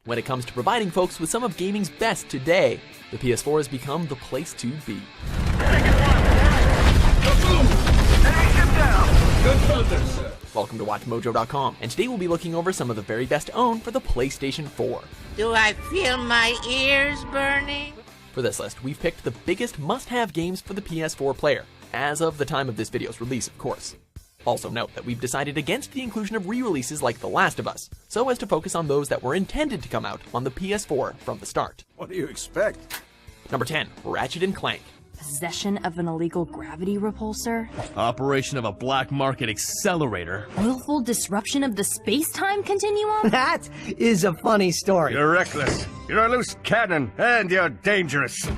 When it comes to providing folks with some of gaming's best today, the PS4 has become the place to be. Welcome to WatchMojo.com, and today we'll be looking over some of the very best owned for the PlayStation 4. Do I feel my ears burning? For this list, we've picked the biggest must-have games for the PS4 player, as of the time of this video's release, of course. Also note that we've decided against the inclusion of re-releases like The Last of Us, so as to focus on those that were intended to come out on the PS4 from the start. What do you expect? Number 10, Ratchet & Clank. Possession of an illegal gravity repulsor? Operation of a black market accelerator? Willful disruption of the space-time continuum? That is a funny story. You're reckless, you're a loose cannon, and you're dangerous.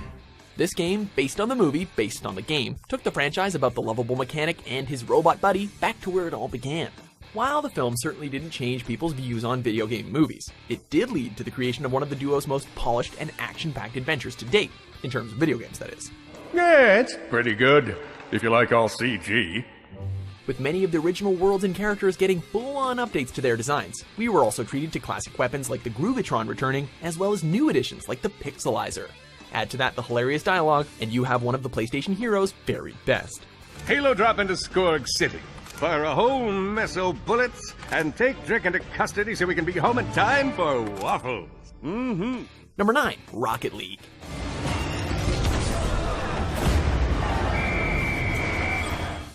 This game, based on the movie, based on the game, took the franchise about the lovable mechanic and his robot buddy back to where it all began. While the film certainly didn't change people's views on video game movies, it did lead to the creation of one of the duo's most polished and action-packed adventures to date, in terms of video games, that is. Yeah, it's pretty good, if you like all CG. With many of the original worlds and characters getting full-on updates to their designs, we were also treated to classic weapons like the Groovitron returning, as well as new additions like the Pixelizer. Add to that the hilarious dialogue, and you have one of the PlayStation heroes' very best. Halo drop into Scourge City. Fire a whole mess of bullets, and take Drake into custody so we can be home in time for waffles. Number 9, Rocket League.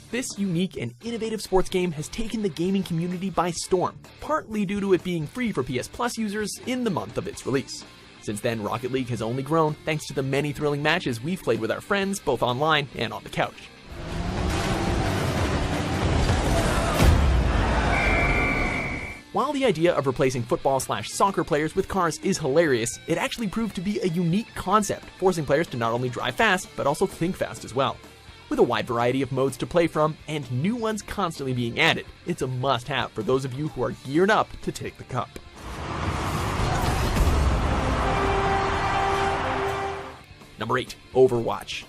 This unique and innovative sports game has taken the gaming community by storm, partly due to it being free for PS Plus users in the month of its release. Since then, Rocket League has only grown thanks to the many thrilling matches we've played with our friends, both online and on the couch. While the idea of replacing football/soccer players with cars is hilarious, it actually proved to be a unique concept, forcing players to not only drive fast, but also think fast as well. With a wide variety of modes to play from, and new ones constantly being added, it's a must-have for those of you who are geared up to take the cup. Number 8, Overwatch.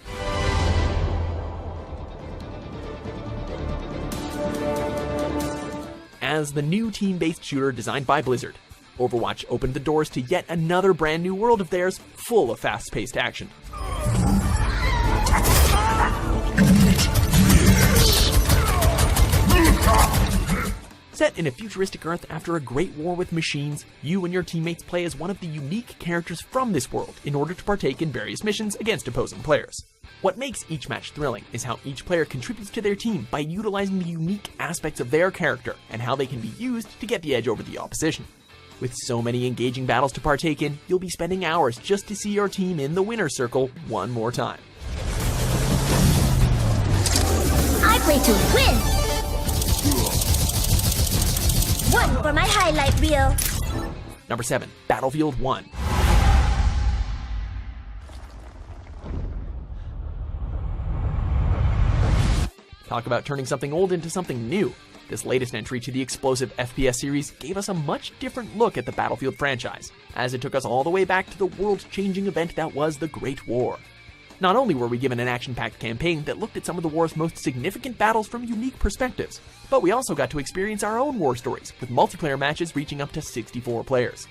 As the new team-based shooter designed by Blizzard, Overwatch opened the doors to yet another brand new world of theirs full of fast-paced action. Set in a futuristic Earth after a great war with machines, you and your teammates play as one of the unique characters from this world in order to partake in various missions against opposing players. What makes each match thrilling is how each player contributes to their team by utilizing the unique aspects of their character and how they can be used to get the edge over the opposition. With so many engaging battles to partake in, you'll be spending hours just to see your team in the winner's circle one more time. I play to win! One for my highlight reel. Number 7, Battlefield 1. Talk about turning something old into something new. This latest entry to the explosive FPS series gave us a much different look at the Battlefield franchise, as it took us all the way back to the world-changing event that was the Great War. Not only were we given an action-packed campaign that looked at some of the war's most significant battles from unique perspectives, but we also got to experience our own war stories, with multiplayer matches reaching up to 64 players.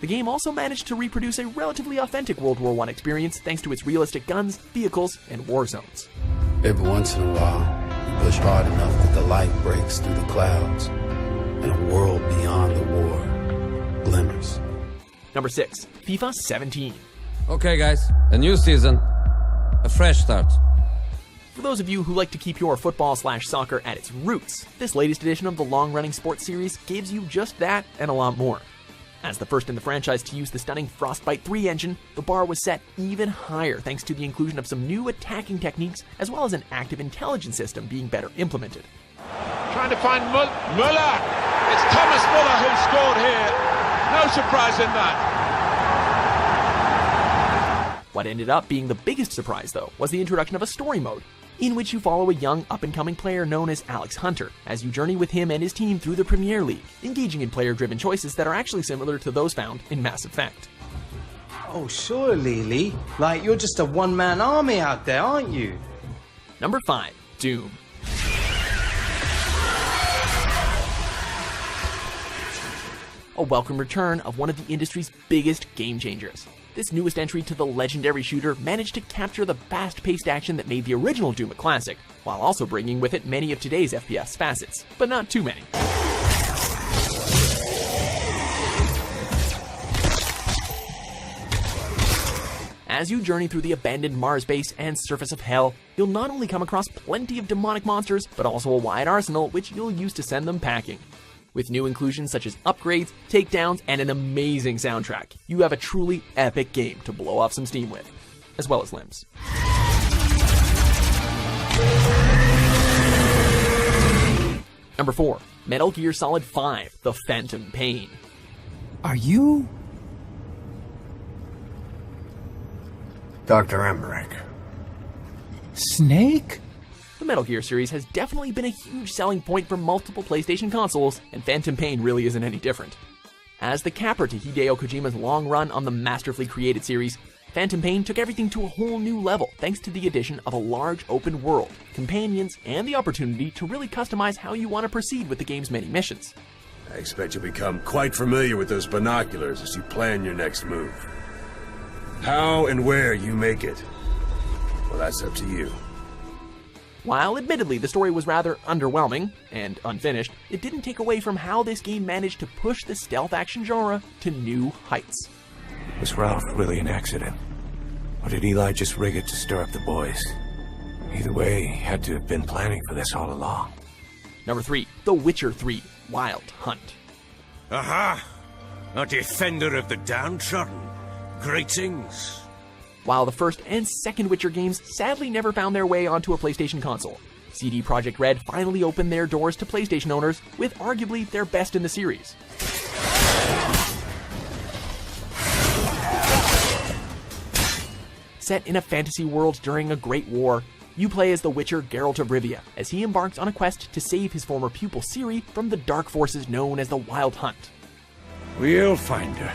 The game also managed to reproduce a relatively authentic World War I experience thanks to its realistic guns, vehicles, and war zones. Every once in a while, you push hard enough that the light breaks through the clouds, and a world beyond the war glimmers. Number 6, FIFA 17. Okay guys, a new season, a fresh start. For those of you who like to keep your football/soccer at its roots, this latest edition of the long-running sports series gives you just that and a lot more. As the first in the franchise to use the stunning Frostbite 3 engine, the bar was set even higher thanks to the inclusion of some new attacking techniques as well as an active intelligence system being better implemented. Trying to find Muller. It's Thomas Muller who scored here. No surprise in that. What ended up being the biggest surprise, though, was the introduction of a story mode, in which you follow a young up-and-coming player known as Alex Hunter, as you journey with him and his team through the Premier League, engaging in player-driven choices that are actually similar to those found in Mass Effect. Oh, sure, Lily. Like, you're just a one-man army out there, aren't you? Number 5, Doom. a welcome return of one of the industry's biggest game changers. This newest entry to the legendary shooter managed to capture the fast-paced action that made the original Doom a classic, while also bringing with it many of today's FPS facets, but not too many. As you journey through the abandoned Mars base and surface of hell, you'll not only come across plenty of demonic monsters, but also a wide arsenal which you'll use to send them packing. With new inclusions such as upgrades, takedowns, and an amazing soundtrack, you have a truly epic game to blow off some steam with, as well as limbs. Number 4, Metal Gear Solid 5: The Phantom Pain. Are you... Dr. Emmerich? Snake? The Metal Gear series has definitely been a huge selling point for multiple PlayStation consoles, and Phantom Pain really isn't any different. As the capper to Hideo Kojima's long run on the masterfully created series, Phantom Pain took everything to a whole new level thanks to the addition of a large open world, companions, and the opportunity to really customize how you want to proceed with the game's many missions. I expect you'll become quite familiar with those binoculars as you plan your next move. How and where you make it, well, that's up to you. While admittedly the story was rather underwhelming and unfinished, it didn't take away from how this game managed to push the stealth action genre to new heights. Was Ralph really an accident? Or did Eli just rig it to stir up the boys? Either way, he had to have been planning for this all along. Number 3, The Witcher 3: Wild Hunt. Aha! A defender of the downtrodden. Greetings. While the first and second Witcher games sadly never found their way onto a PlayStation console, CD Projekt Red finally opened their doors to PlayStation owners with arguably their best in the series. Set in a fantasy world during a great war, you play as the Witcher Geralt of Rivia as he embarks on a quest to save his former pupil Ciri from the dark forces known as the Wild Hunt. We'll find her.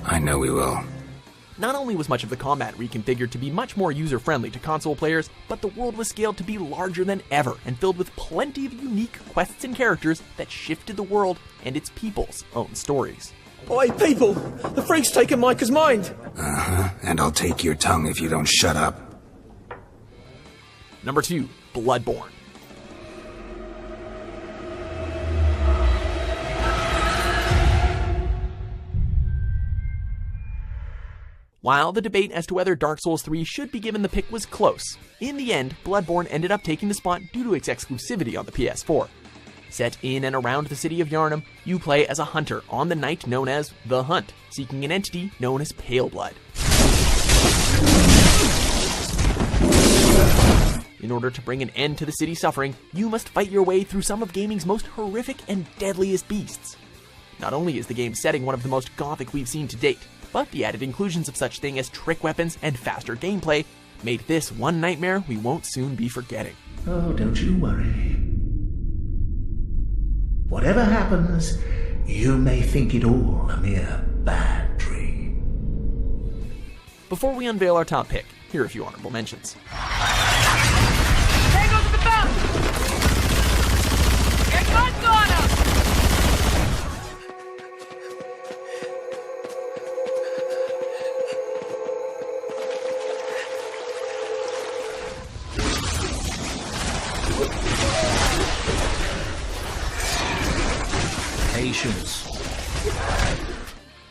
I know we will. Not only was much of the combat reconfigured to be much more user-friendly to console players, but the world was scaled to be larger than ever and filled with plenty of unique quests and characters that shifted the world and its people's own stories. Oi, people! The freak's taken Micah's mind! Uh-huh, and I'll take your tongue if you don't shut up. Number 2, Bloodborne. While the debate as to whether Dark Souls 3 should be given the pick was close, in the end, Bloodborne ended up taking the spot due to its exclusivity on the PS4. Set in and around the city of Yharnam, you play as a hunter on the night known as The Hunt, seeking an entity known as Pale Blood. In order to bring an end to the city's suffering, you must fight your way through some of gaming's most horrific and deadliest beasts. Not only is the game's setting one of the most gothic we've seen to date, but the added inclusions of such things as trick weapons and faster gameplay made this one nightmare we won't soon be forgetting. Oh, don't you worry. Whatever happens, you may think it all a mere bad dream. Before we unveil our top pick, here are a few honorable mentions. There goes the belt! Get guns on him! Patience.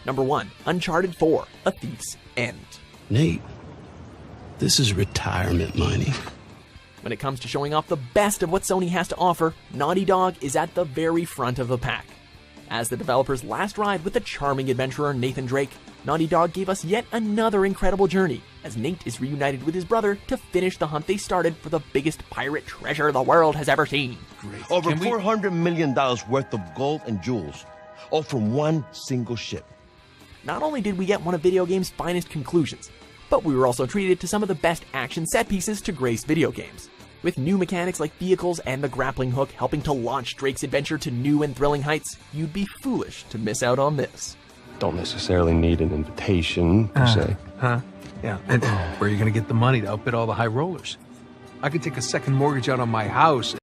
Number 1, Uncharted 4: A Thief's End. Nate, this is retirement money. When it comes to showing off the best of what Sony has to offer, Naughty Dog is at the very front of the pack. As the developer's last ride with the charming adventurer Nathan Drake, Naughty Dog gave us yet another incredible journey, as Nate is reunited with his brother to finish the hunt they started for the biggest pirate treasure the world has ever seen. Over $400 million worth of gold and jewels, all from one single ship. Not only did we get one of video games' finest conclusions, but we were also treated to some of the best action set pieces to grace video games. With new mechanics like vehicles and the grappling hook helping to launch Drake's adventure to new and thrilling heights, you'd be foolish to miss out on this. Don't necessarily need an invitation, per se. Yeah, and where are you going to get the money to outbid all the high rollers? I could take a second mortgage out on my house